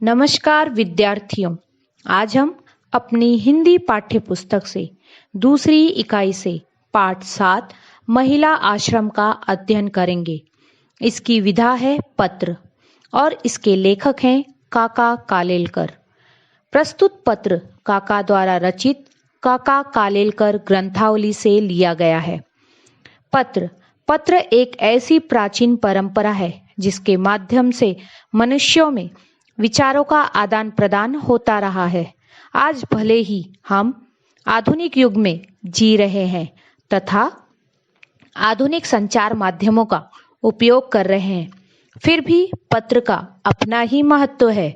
नमस्कार विद्यार्थियों। आज हम अपनी हिंदी पाठ्य पुस्तक से दूसरी इकाई से पाठ 7 महिला आश्रम का अध्ययन करेंगे। इसकी विधा है पत्र और इसके लेखक हैं काका कालेलकर। प्रस्तुत पत्र काका द्वारा रचित काका कालेलकर ग्रंथावली से लिया गया है। पत्र एक ऐसी प्राचीन परंपरा है जिसके माध्यम से मनुष्यों में विचारों का आदान प्रदान होता रहा है। आज भले ही हम आधुनिक युग में जी रहे हैं तथा आधुनिक संचार माध्यमों का उपयोग कर रहे हैं, फिर भी पत्र का अपना ही महत्व है।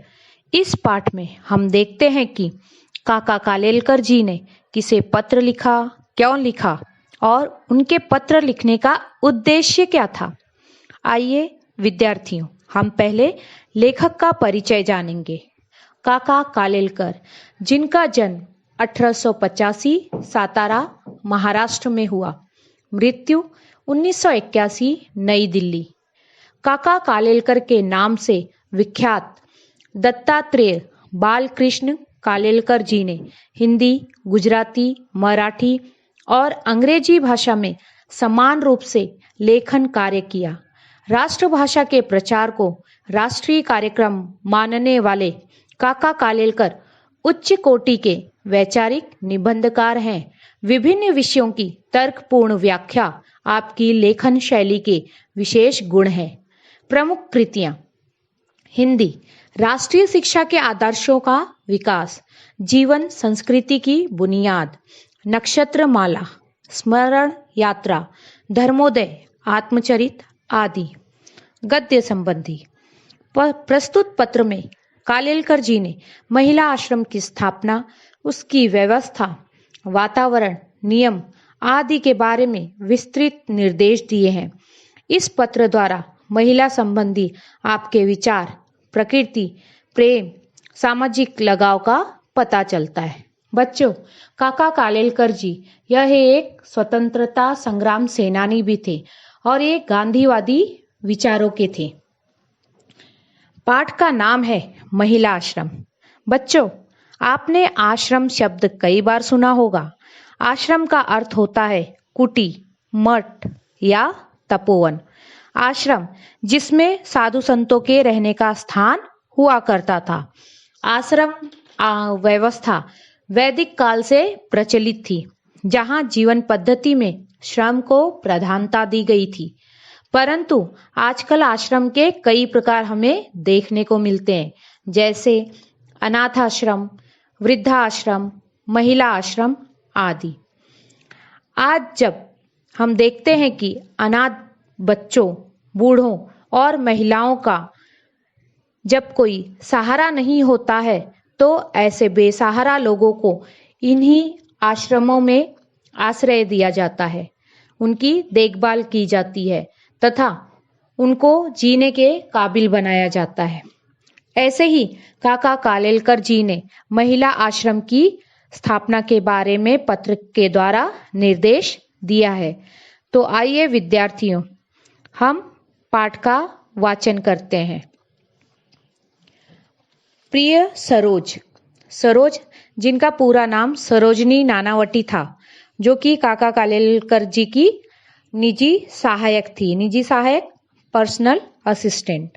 इस पाठ में हम देखते हैं कि काका कालेलकर जी ने किसे पत्र लिखा, क्यों लिखा और उनके पत्र लिखने का उद्देश्य क्या था। आइए विद्यार्थियों, हम पहले लेखक का परिचय जानेंगे। काका कालेलकर, जिनका जन्म 1885 सातारा महाराष्ट्र में हुआ, मृत्यु 1981 नई दिल्ली। काका कालेलकर के नाम से विख्यात दत्तात्रेय बालकृष्ण कालेलकर जी ने हिंदी, गुजराती, मराठी और अंग्रेजी भाषा में समान रूप से लेखन कार्य किया। राष्ट्रभाषा के प्रचार को राष्ट्रीय कार्यक्रम मानने वाले काका कालेलकर उच्च कोटि के वैचारिक निबंधकार हैं। विभिन्न विषयों की तर्कपूर्ण व्याख्या आपकी लेखन शैली के विशेष गुण हैं। प्रमुख कृतियां: हिंदी, राष्ट्रीय शिक्षा के आदर्शों का विकास, जीवन संस्कृति की बुनियाद, नक्षत्रमाला, स्मरण यात्रा, धर्मोदय, आत्मचरित आदि। गद्य संबंधी: प्रस्तुत पत्र में कालेलकर जी ने महिला आश्रम की स्थापना, उसकी व्यवस्था, वातावरण, नियम आदि के बारे में विस्तृत निर्देश दिए हैं। इस पत्र द्वारा महिला संबंधी आपके विचार, प्रकृति, प्रेम, सामाजिक लगाव का पता चलता है। बच्चों, काका कालेलकर जी यह एक स्वतंत्रता संग्राम सेनानी भी थे और एक गांधीवादी विचारों के थे। पाठ का नाम है महिला आश्रम। बच्चों, आपने आश्रम शब्द कई बार सुना होगा। आश्रम का अर्थ होता है कुटी, मठ या तपोवन। आश्रम जिसमें साधु संतों के रहने का स्थान हुआ करता था। आश्रम व्यवस्था वैदिक काल से प्रचलित थी, जहां जीवन पद्धति में श्रम को प्रधानता दी गई थी। परंतु आजकल आश्रम के कई प्रकार हमें देखने को मिलते हैं, जैसे अनाथ आश्रम, वृद्धा आश्रम, महिला आश्रम आदि। आज जब हम देखते हैं कि अनाथ बच्चों, बूढ़ों और महिलाओं का जब कोई सहारा नहीं होता है, तो ऐसे बेसहारा लोगों को इन्हीं आश्रमों में आश्रय दिया जाता है, उनकी देखभाल की जाती है तथा उनको जीने के काबिल बनाया जाता है। ऐसे ही काका कालेलकर जी ने महिला आश्रम की स्थापना के बारे में पत्र के द्वारा निर्देश दिया है। तो आइए विद्यार्थियों, हम पाठ का वाचन करते हैं। प्रिय सरोज, जिनका पूरा नाम सरोजनी नानावटी था, जो कि काका कालेलकर जी की निजी सहायक पर्सनल असिस्टेंट।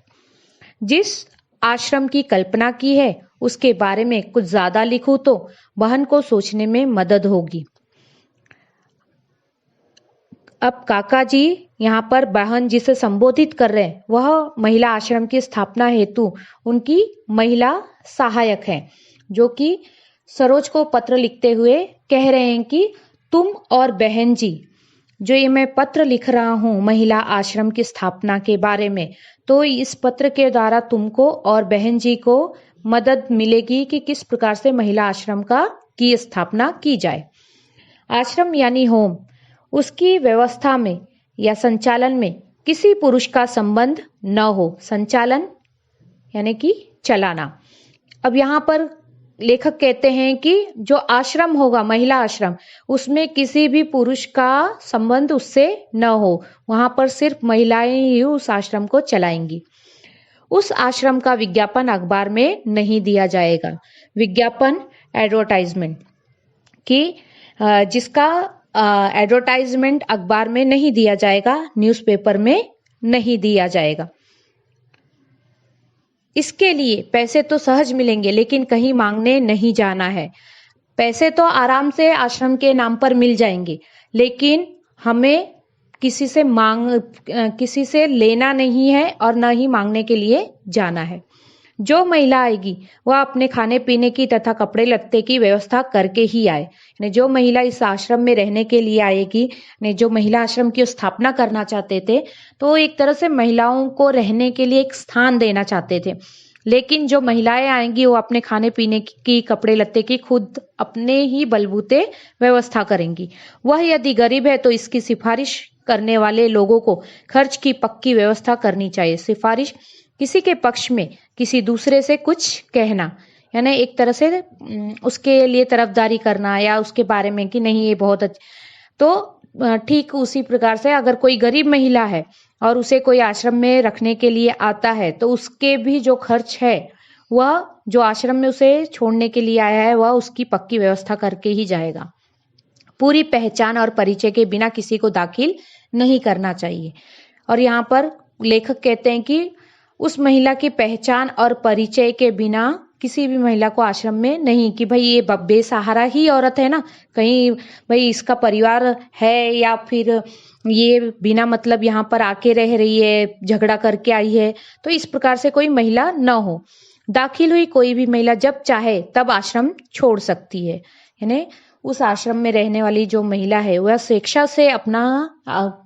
जिस आश्रम की कल्पना की है उसके बारे में कुछ ज्यादा लिखूं तो बहन को सोचने में मदद होगी। अब काका जी यहाँ पर बहन जिसे संबोधित कर रहे हैं, वह महिला आश्रम की स्थापना हेतु उनकी महिला सहायक हैं, जो कि सरोज को पत्र लिखते हुए कह रहे हैं कि तुम और बहन जी, जो ये मैं पत्र लिख रहा हूँ महिला आश्रम की स्थापना के बारे में, तो इस पत्र के द्वारा तुमको और बहन जी को मदद मिलेगी कि किस प्रकार से महिला आश्रम की स्थापना की जाए। आश्रम यानी होम, उसकी व्यवस्था में या संचालन में किसी पुरुष का संबंध न हो। संचालन यानी कि चलाना। अब यहाँ पर लेखक कहते हैं कि जो आश्रम होगा, महिला आश्रम, उसमें किसी भी पुरुष का संबंध उससे न हो। वहां पर सिर्फ महिलाएं ही उस आश्रम को चलाएंगी। उस आश्रम का विज्ञापन अखबार में नहीं दिया जाएगा। विज्ञापन एडवर्टाइजमेंट कि जिसका एडवर्टाइजमेंट अखबार में नहीं दिया जाएगा, न्यूज़पेपर में नहीं दिया जाएगा। इसके लिए पैसे तो सहज मिलेंगे, लेकिन कहीं मांगने नहीं जाना है। पैसे तो आराम से आश्रम के नाम पर मिल जाएंगे, लेकिन हमें किसी से लेना नहीं है और न ही मांगने के लिए जाना है। जो महिला आएगी वह अपने खाने पीने की तथा कपड़े लत्ते की व्यवस्था करके ही आए। यानी जो महिला इस आश्रम में रहने के लिए आएगी, जो महिला आश्रम की स्थापना करना चाहते थे, तो एक तरह से महिलाओं को रहने के लिए एक स्थान देना चाहते थे। लेकिन जो महिलाएं आएंगी वो अपने खाने पीने की, कपड़े लत्ते की खुद अपने ही बलबूते व्यवस्था करेंगी। वह यदि गरीब है तो इसकी सिफारिश करने वाले लोगों को खर्च की पक्की व्यवस्था करनी चाहिए। सिफारिश किसी के पक्ष में किसी दूसरे से कुछ कहना, यानी एक तरह से उसके लिए तरफदारी करना या उसके बारे में कि नहीं ये बहुत अच्छा। तो ठीक उसी प्रकार से अगर कोई गरीब महिला है और उसे कोई आश्रम में रखने के लिए आता है, तो उसके भी जो खर्च है वह जो आश्रम में उसे छोड़ने के लिए आया है वह उसकी पक्की व्यवस्था करके ही जाएगा। पूरी पहचान और परिचय के बिना किसी को दाखिल नहीं करना चाहिए। और यहाँ पर लेखक कहते हैं कि उस महिला की पहचान और परिचय के बिना किसी भी महिला को आश्रम में नहीं, कि भाई ये बेसहारा ही औरत है ना, कहीं भाई इसका परिवार है या फिर ये बिना मतलब यहाँ पर आके रह रही है, झगड़ा करके आई है, तो इस प्रकार से कोई महिला न हो। दाखिल हुई कोई भी महिला जब चाहे तब आश्रम छोड़ सकती है। यानी उस आश्रम में रहने वाली जो महिला है वह स्वेच्छा से अपना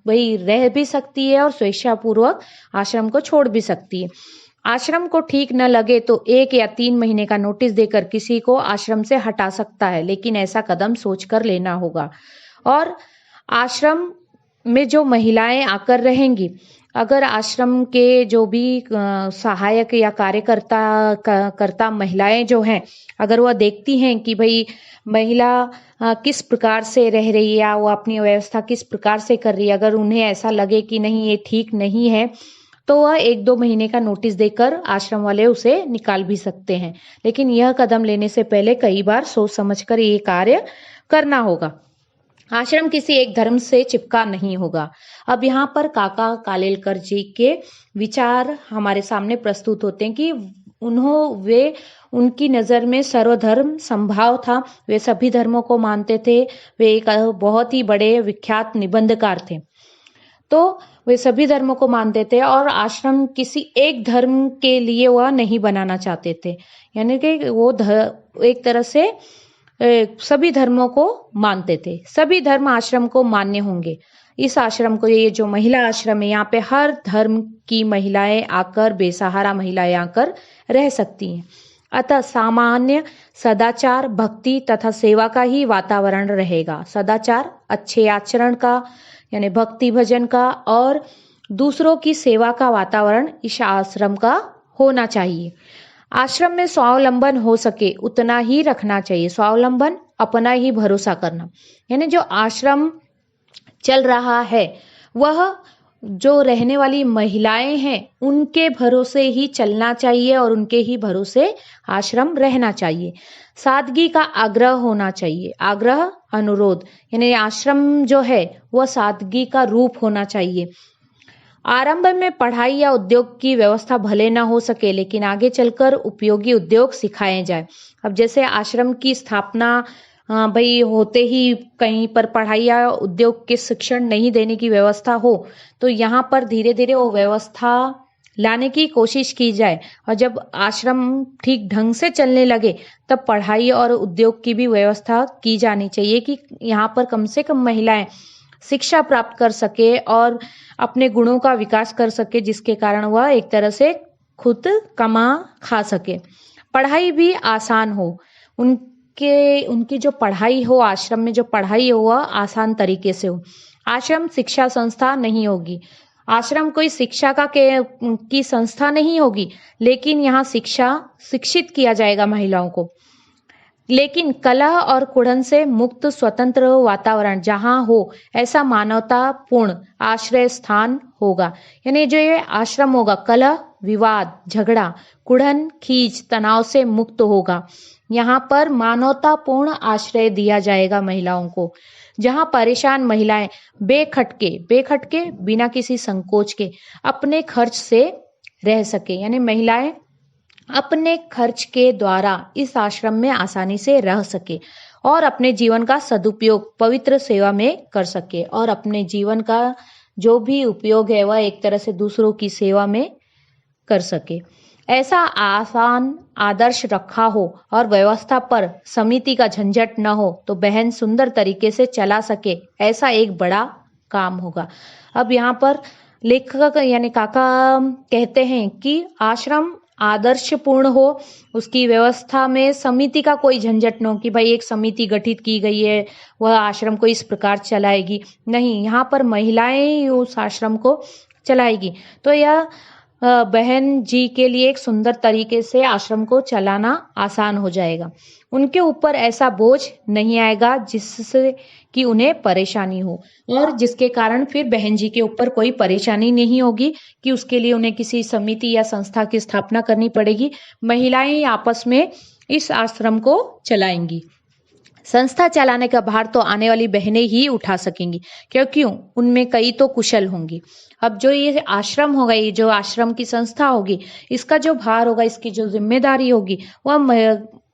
वही रह भी सकती है और स्वेच्छा पूर्वक आश्रम को छोड़ भी सकती है। आश्रम को ठीक न लगे तो 1 या 3 महीने का नोटिस देकर किसी को आश्रम से हटा सकता है, लेकिन ऐसा कदम सोचकर लेना होगा। और आश्रम में जो महिलाएं आकर रहेंगी, अगर आश्रम के जो भी सहायक या कार्यकर्ता महिलाएं जो हैं, अगर वह देखती हैं कि भाई महिला किस प्रकार से रह रही है या वो अपनी व्यवस्था किस प्रकार से कर रही है, अगर उन्हें ऐसा लगे कि नहीं ये ठीक नहीं है, तो वह 1-2 महीने का नोटिस देकर आश्रम वाले उसे निकाल भी सकते हैं। लेकिन यह कदम लेने से पहले कई बार सोच समझकर ये कार्य करना होगा। आश्रम किसी एक धर्म से चिपका नहीं होगा। अब यहाँ पर काका कालेलकर जी के विचार हमारे सामने प्रस्तुत होते हैं कि उनकी नजर में सर्वधर्म संभाव था। वे सभी धर्मों को मानते थे। वे एक बहुत ही बड़े विख्यात निबंधकार थे, तो वे सभी धर्मों को मानते थे और आश्रम किसी एक धर्म के लिए वह नहीं बनाना चाहते थे। यानी कि वो एक तरह से सभी धर्मों को मानते थे। सभी धर्म आश्रम को मान्य होंगे। इस आश्रम को, ये जो महिला आश्रम है, यहाँ पे हर धर्म की महिलाएं आकर, बेसहारा महिलाएं आकर रह सकती हैं। अतः सामान्य सदाचार, भक्ति तथा सेवा का ही वातावरण रहेगा। सदाचार अच्छे आचरण का, यानी भक्ति भजन का और दूसरों की सेवा का वातावरण इस आश्रम का होना चाहिए। आश्रम में स्वावलंबन हो सके उतना ही रखना चाहिए। स्वावलंबन, अपना ही भरोसा करना, यानी जो आश्रम चल रहा है वह जो रहने वाली महिलाएं हैं उनके भरोसे ही चलना चाहिए और उनके ही भरोसे आश्रम रहना चाहिए। सादगी का आग्रह होना चाहिए। आग्रह, अनुरोध, यानी आश्रम जो है वह सादगी का रूप होना चाहिए। आरंभ में पढ़ाई या उद्योग की व्यवस्था भले ना हो सके, लेकिन आगे चलकर उपयोगी उद्योग सिखाए जाए। अब जैसे आश्रम की स्थापना भाई होते ही कहीं पर पढ़ाई या उद्योग के शिक्षण नहीं देने की व्यवस्था हो, तो यहाँ पर धीरे धीरे वो व्यवस्था लाने की कोशिश की जाए। और जब आश्रम ठीक ढंग से चलने लगे तब पढ़ाई और उद्योग की भी व्यवस्था की जानी चाहिए कि यहाँ पर कम से कम महिलाएं शिक्षा प्राप्त कर सके और अपने गुणों का विकास कर सके, जिसके कारण वह एक तरह से खुद कमा खा सके। पढ़ाई भी आसान हो, उनकी जो पढ़ाई हो, आश्रम में जो पढ़ाई हो वह आसान तरीके से हो। आश्रम शिक्षा संस्था नहीं होगी। आश्रम कोई शिक्षा की संस्था नहीं होगी, लेकिन यहाँ शिक्षित किया जाएगा महिलाओं को। लेकिन कलह और कुड़न से मुक्त स्वतंत्र वातावरण जहाँ हो, ऐसा मानवतापूर्ण आश्रय स्थान होगा। यानी जो ये आश्रम होगा, कलह विवाद, झगड़ा, कुड़न, खींच, तनाव से मुक्त होगा। यहाँ पर मानवतापूर्ण आश्रय दिया जाएगा महिलाओं को, जहाँ परेशान महिलाएं बेखटके बिना किसी संकोच के अपने खर्च से रह सके, यानी महिलाएं अपने खर्च के द्वारा इस आश्रम में आसानी से रह सके और अपने जीवन का सदुपयोग पवित्र सेवा में कर सके और अपने जीवन का जो भी उपयोग है वह एक तरह से दूसरों की सेवा में कर सके। ऐसा आसान आदर्श रखा हो और व्यवस्था पर समिति का झंझट न हो तो बहन सुंदर तरीके से चला सके, ऐसा एक बड़ा काम होगा। अब यहाँ पर लेखक यानी काका कहते हैं कि आश्रम आदर्शपूर्ण हो, उसकी व्यवस्था में समिति का कोई झंझट न हो कि भाई एक समिति गठित की गई है वह आश्रम को इस प्रकार चलाएगी। नहीं, यहाँ पर महिलाएं उस आश्रम को चलाएगी। तो यह बहन जी के लिए एक सुंदर तरीके से आश्रम को चलाना आसान हो जाएगा। उनके ऊपर ऐसा बोझ नहीं आएगा जिससे कि उन्हें परेशानी हो और जिसके कारण फिर बहन जी के ऊपर कोई परेशानी नहीं होगी कि उसके लिए उन्हें किसी समिति या संस्था की स्थापना करनी पड़ेगी। महिलाएं आपस में इस आश्रम को चलाएंगी। संस्था चलाने का भार तो आने वाली बहनें ही उठा सकेंगी, क्योंकि उनमें कई तो कुशल होंगी। अब जो ये आश्रम होगा, ये जो आश्रम की संस्था होगी, इसका जो भार होगा, इसकी जो जिम्मेदारी होगी, वह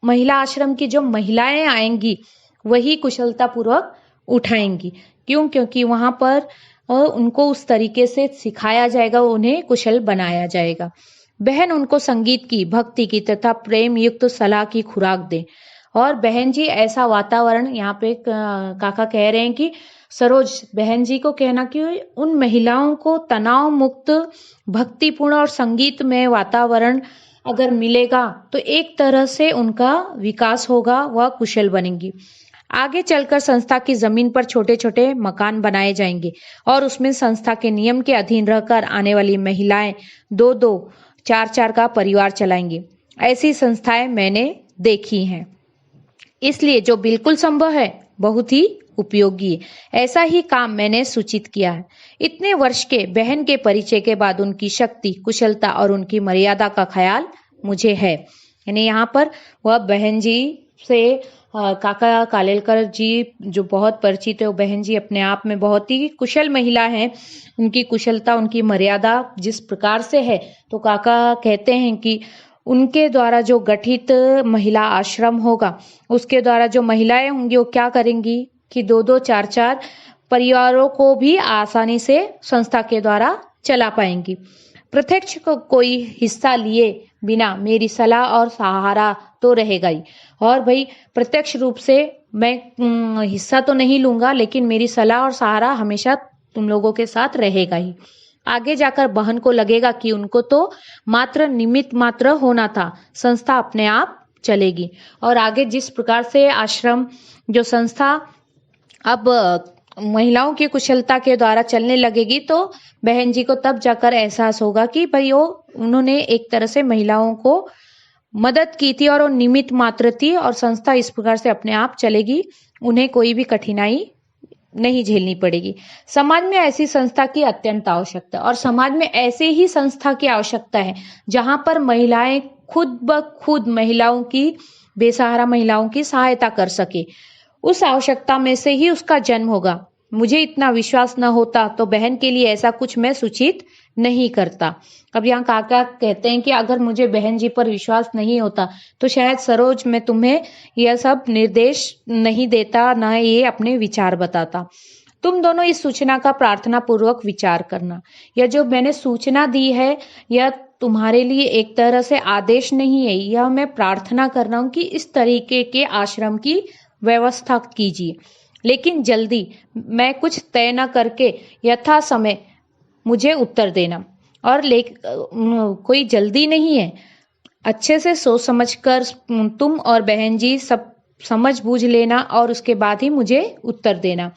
महिला आश्रम की जो महिलाएं आएंगी वही कुशलता पूर्वक उठाएंगी। क्यों? क्योंकि वहां पर उनको उस तरीके से सिखाया जाएगा, उन्हें कुशल बनाया जाएगा। बहन उनको संगीत की, भक्ति की तथा प्रेम युक्त सलाह की खुराक दे। और बहन जी ऐसा वातावरण, यहाँ पे काका कह रहे हैं कि सरोज बहन जी को कहना कि उन महिलाओं को तनाव मुक्त, भक्तिपूर्ण और संगीतमय वातावरण अगर मिलेगा तो एक तरह से उनका विकास होगा, वह कुशल बनेंगी। आगे चलकर संस्था की जमीन पर छोटे छोटे मकान बनाए जाएंगे और उसमें संस्था के नियम के अधीन रहकर आने वाली महिलाएं 2-2, 4-4 का परिवार चलाएंगी। ऐसी संस्थाएं मैंने देखी हैं, इसलिए जो बिल्कुल संभव है बहुत ही उपयोगी है। ऐसा ही काम मैंने सूचित किया है। इतने वर्ष के बहन के परिचय के बाद उनकी शक्ति, कुशलता और उनकी मर्यादा का ख्याल मुझे है। यानी यहाँ पर वह बहन जी से काका कालेलकर जी जो बहुत परिचित है, वो बहन जी अपने आप में बहुत ही कुशल महिला हैं। उनकी कुशलता, उनकी मर्यादा जिस प्रकार से है, तो काका कहते हैं कि उनके द्वारा जो गठित महिला आश्रम होगा, उसके द्वारा जो महिलाएं होंगी वो क्या करेंगी कि 2-2, 4-4 परिवारों को भी आसानी से संस्था के द्वारा चला पाएंगी। प्रत्यक्ष कोई हिस्सा लिए बिना मेरी सलाह और सहारा तो रहेगा ही। और भाई प्रत्यक्ष रूप से मैं हिस्सा तो नहीं लूंगा, लेकिन मेरी सलाह और सहारा हमेशा तुम लोगों के साथ रहेगा ही। आगे जाकर बहन को लगेगा कि उनको तो मात्र निमित्त मात्र होना था, संस्था अपने आप चलेगी। और आगे जिस प्रकार से आश्रम जो संस्था अब महिलाओं की कुशलता के द्वारा चलने लगेगी, तो बहन जी को तब जाकर एहसास होगा कि भाई उन्होंने एक तरह से महिलाओं को मदद की थी और वो निमित्त मात्र थी, और संस्था इस प्रकार से अपने आप चलेगी, उन्हें कोई भी कठिनाई नहीं झेलनी पड़ेगी। समाज में ऐसी संस्था की अत्यंत आवश्यकता है और समाज में ऐसे ही संस्था की आवश्यकता है जहां पर महिलाएं खुद ब खुद महिलाओं की, बेसहारा महिलाओं की सहायता कर सके। उस आवश्यकता में से ही उसका जन्म होगा। मुझे इतना विश्वास न होता तो बहन के लिए ऐसा कुछ मैं सूचित नहीं करता। अब यहाँ काका कहते हैं कि अगर मुझे बहन जी पर विश्वास नहीं होता तो शायद सरोज मैं तुम्हें यह सब निर्देश नहीं देता, न ये अपने विचार बताता। तुम दोनों इस सूचना का प्रार्थना पूर्वक विचार करना। यह जो मैंने सूचना दी है यह तुम्हारे लिए एक तरह से आदेश नहीं है, यह मैं प्रार्थना कर रहा हूँ कि इस तरीके के आश्रम की व्यवस्था कीजिए, लेकिन जल्दी मैं कुछ तय न करके यथा समय मुझे उत्तर देना। और कोई जल्दी नहीं है, अच्छे से सोच समझकर तुम और बहन जी सब समझ बूझ लेना और उसके बाद ही मुझे उत्तर देना।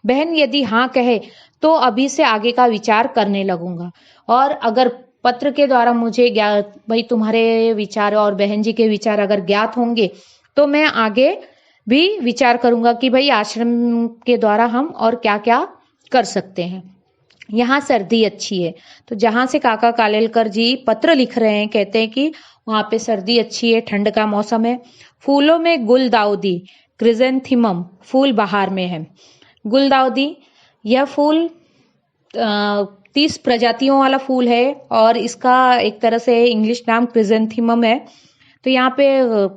बहन यदि हाँ कहे तो अभी से आगे का विचार करने लगूंगा, और अगर पत्र के द्वारा मुझे ज्ञात, भाई तुम्हारे विचार और बहन जी के विचार अगर ज्ञात होंगे तो मैं आगे भी विचार करूंगा कि भाई आश्रम के द्वारा हम और क्या क्या कर सकते हैं। यहाँ सर्दी अच्छी है। तो जहां से काका कालेलकर जी पत्र लिख रहे हैं, कहते हैं कि वहां पे सर्दी अच्छी है, ठंड का मौसम है। फूलों में गुलदाउदी, क्रिजेंथिमम फूल बहार में है। गुलदाउदी यह फूल 30 प्रजातियों वाला फूल है और इसका एक तरह से इंग्लिश नाम क्रिजेंथिमम है। तो यहाँ पे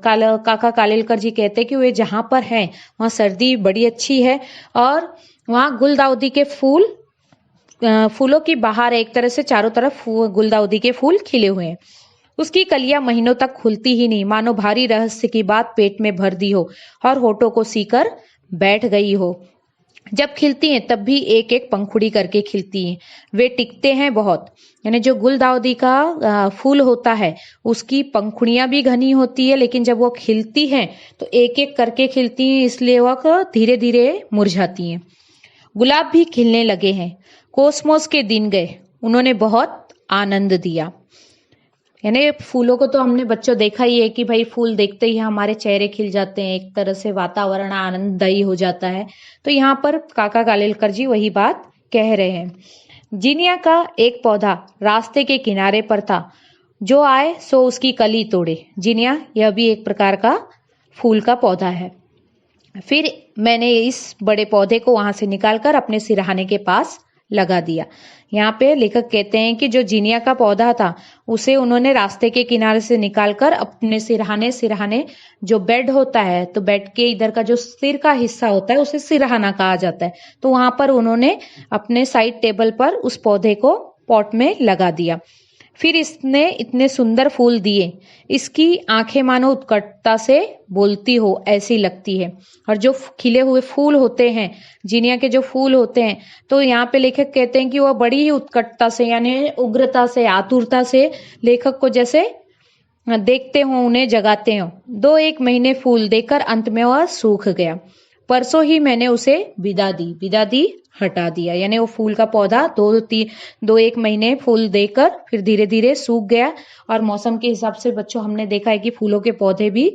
काका कालेलकर जी कहते हैं कि वे जहां पर हैं वहां सर्दी बड़ी अच्छी है और वहां गुलदाउदी के फूलों की बहार है। एक तरह से चारों तरफ गुलदाउदी के फूल खिले हुए हैं। उसकी कलियां महीनों तक खुलती ही नहीं, मानो भारी रहस्य की बात पेट में भर दी हो और होठों को सीकर बैठ गई हो। जब खिलती हैं तब भी एक एक पंखुड़ी करके खिलती हैं। वे टिकते हैं बहुत, यानी जो गुलदाउदी का फूल होता है उसकी पंखुड़ियां भी घनी होती है, लेकिन जब वो खिलती हैं तो एक एक करके खिलती हैं, इसलिए वह धीरे धीरे मुरझाती हैं। गुलाब भी खिलने लगे हैं। कोसमोस के दिन गए, उन्होंने बहुत आनंद दिया। यानी फूलों को तो हमने बच्चों देखा ही है कि भाई फूल देखते ही हमारे चेहरे खिल जाते हैं, एक तरह से वातावरण आनंददायी हो जाता है। तो यहाँ पर काका कालेलकर जी वही बात कह रहे हैं। जिनिया का एक पौधा रास्ते के किनारे पर था, जो आए सो उसकी कली तोड़े। जिनिया यह भी एक प्रकार का फूल का पौधा है। फिर मैंने इस बड़े पौधे को वहां से निकालकर अपने सिरहाने के पास लगा दिया। यहाँ पे लेखक कहते हैं कि जो जिनिया का पौधा था उसे उन्होंने रास्ते के किनारे से निकालकर अपने सिरहाने जो बेड होता है, तो बेड के इधर का जो सिर का हिस्सा होता है उसे सिरहाना कहा जाता है। तो वहां पर उन्होंने अपने साइड टेबल पर उस पौधे को पॉट में लगा दिया। फिर इसने इतने सुंदर फूल दिए, इसकी आंखें मानो उत्कटता से बोलती हो ऐसी लगती है। और जो खिले हुए फूल होते हैं, जिनिया के जो फूल होते हैं, तो यहाँ पे लेखक कहते हैं कि वह बड़ी ही उत्कटता से, यानी उग्रता से, आतुरता से लेखक को जैसे देखते हो, उन्हें जगाते हो। 2-1 महीने फूल देकर अंत में वह सूख गया। परसों ही मैंने उसे विदा दी, हटा दिया। यानी वो फूल का पौधा 2-1 महीने फूल देकर फिर धीरे धीरे सूख गया। और मौसम के हिसाब से बच्चों हमने देखा है कि फूलों के पौधे भी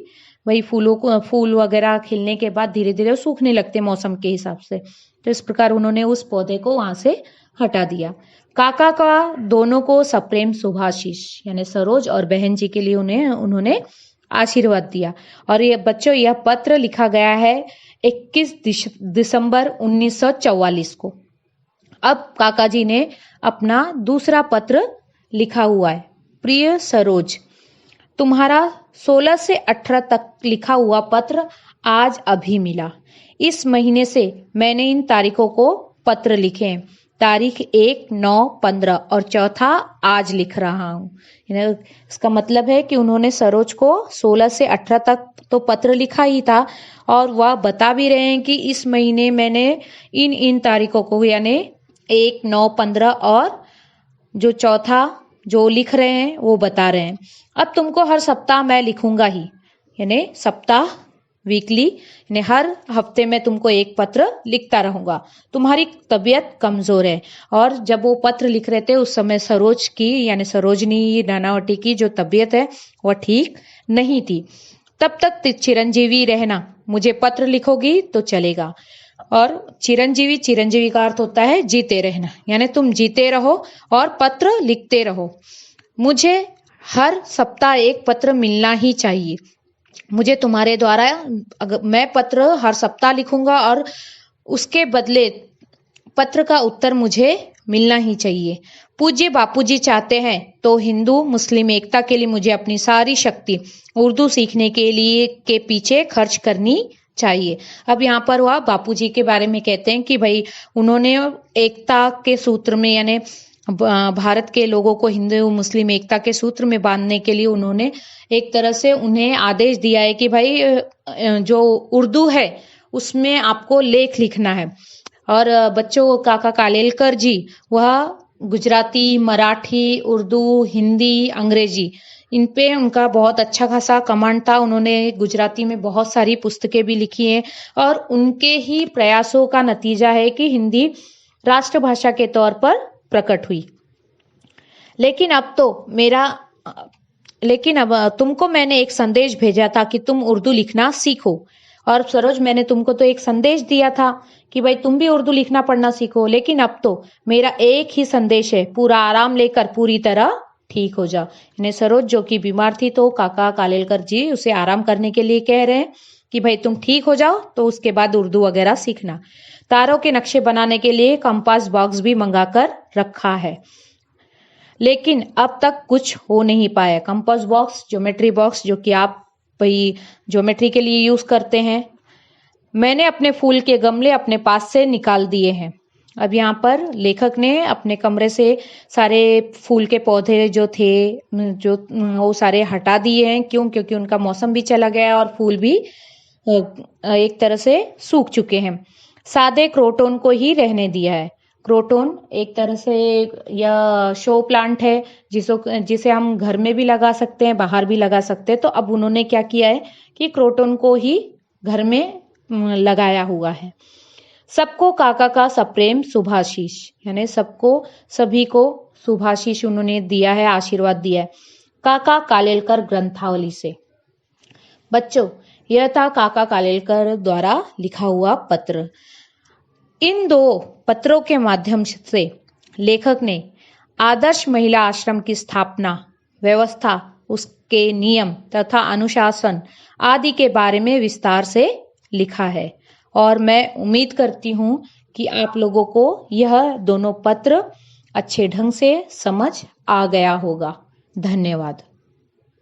वही फूल वगैरह खिलने के बाद धीरे धीरे सूखने लगते हैं मौसम के हिसाब से। तो इस प्रकार उन्होंने उस पौधे को वहां से हटा दिया। काका का दोनों को सप्रेम शुभाशीष, यानी सरोज और बहन जी के लिए उन्होंने आशीर्वाद दिया। और ये बच्चों, यह पत्र लिखा गया है 21 दिसंबर 1944 को। अब काका जी ने अपना दूसरा पत्र लिखा हुआ है। प्रिय सरोज, तुम्हारा 16 से 18 तक लिखा हुआ पत्र आज अभी मिला। इस महीने से मैंने इन तारीखों को पत्र लिखे हैं। तारीख 1, 9, 15 और चौथा आज लिख रहा हूँ। इसका मतलब है कि उन्होंने सरोज को 16 से 18 तक तो पत्र लिखा ही था, और वह बता भी रहे हैं कि इस महीने मैंने इन तारीखों को, यानी 1, 9, 15 और जो चौथा जो लिख रहे हैं वो बता रहे हैं। अब तुमको हर सप्ताह मैं लिखूंगा ही, यानी सप्ताह, वीकली, यानी हर हफ्ते में तुमको एक पत्र लिखता रहूंगा। तुम्हारी तबीयत कमजोर है। और जब वो पत्र लिख रहे थे उस समय सरोज की, यानी सरोजनी नानावटी की जो तबीयत है वह ठीक नहीं थी। तब तक चिरंजीवी रहना, मुझे पत्र लिखोगी तो चलेगा। और चिरंजीवी का अर्थ होता है जीते रहना, यानी तुम जीते रहो और पत्र लिखते रहो। मुझे हर सप्ताह एक पत्र मिलना ही चाहिए। मुझे तुम्हारे द्वारा, अगर मैं पत्र हर सप्ताह लिखूंगा और उसके बदले पत्र का उत्तर मुझे मिलना ही चाहिए। पूज्य बापूजी चाहते हैं तो हिंदू मुस्लिम एकता के लिए मुझे अपनी सारी शक्ति उर्दू सीखने के पीछे खर्च करनी चाहिए। अब यहाँ पर वह बापूजी के बारे में कहते हैं कि भाई उन्होंने एकता के सूत्र में, यानी भारत के लोगों को हिंदू मुस्लिम एकता के सूत्र में बांधने के लिए उन्होंने एक तरह से उन्हें आदेश दिया है कि भाई जो उर्दू है उसमें आपको लेख लिखना है। और बच्चों, काका कालेलकर जी वह गुजराती, मराठी, उर्दू, हिंदी, अंग्रेजी, इन पे उनका बहुत अच्छा खासा कमांड था। उन्होंने गुजराती में बहुत सारी पुस्तकें भी लिखी हैं और उनके ही प्रयासों का नतीजा है कि हिंदी राष्ट्रभाषा के तौर पर प्रकट हुई। लेकिन अब तुमको मैंने एक संदेश भेजा था कि तुम उर्दू लिखना सीखो। और सरोज, मैंने तुमको तो एक संदेश दिया था कि भाई तुम भी उर्दू लिखना पढ़ना सीखो, लेकिन अब तो मेरा एक ही संदेश है, पूरा आराम लेकर पूरी तरह ठीक हो जाओ। यानी सरोज जो कि बीमार थी, तो काका कालेलकर जी उसे आराम करने के लिए कह रहे हैं कि भाई तुम ठीक हो जाओ तो उसके बाद उर्दू वगैरह सीखना। तारों के नक्शे बनाने के लिए कंपास बॉक्स भी मंगाकर रखा है, लेकिन अब तक कुछ हो नहीं पाया। कंपास बॉक्स, ज्योमेट्री बॉक्स, जो कि आप भाई ज्योमेट्री के लिए यूज करते हैं, मैंने अपने फूल के गमले अपने पास से निकाल दिए हैं। अब यहाँ पर लेखक ने अपने कमरे से सारे फूल के पौधे जो थे, जो वो सारे हटा दिए हैं। क्यों? क्योंकि उनका मौसम भी चला गया है और फूल भी एक तरह से सूख चुके हैं। सादे क्रोटोन को ही रहने दिया है। क्रोटोन एक तरह से यह शो प्लांट है, जिसे हम घर में भी लगा सकते हैं, बाहर भी लगा सकते हैं। तो अब उन्होंने क्या किया है कि क्रोटोन को ही घर में लगाया हुआ है। सबको काका का सप्रेम शुभाशीष, यानी सबको, सभी को शुभाशीष उन्होंने दिया है, आशीर्वाद दिया है। काका कालेलकर ग्रंथावली से। बच्चों, यह था काका कालेलकर द्वारा लिखा हुआ पत्र। इन 2 पत्रों के माध्यम से लेखक ने आदर्श महिला आश्रम की स्थापना, व्यवस्था, उसके नियम तथा अनुशासन आदि के बारे में विस्तार से लिखा है। और मैं उम्मीद करती हूँ कि आप लोगों को यह दोनों पत्र अच्छे ढंग से समझ आ गया होगा। धन्यवाद।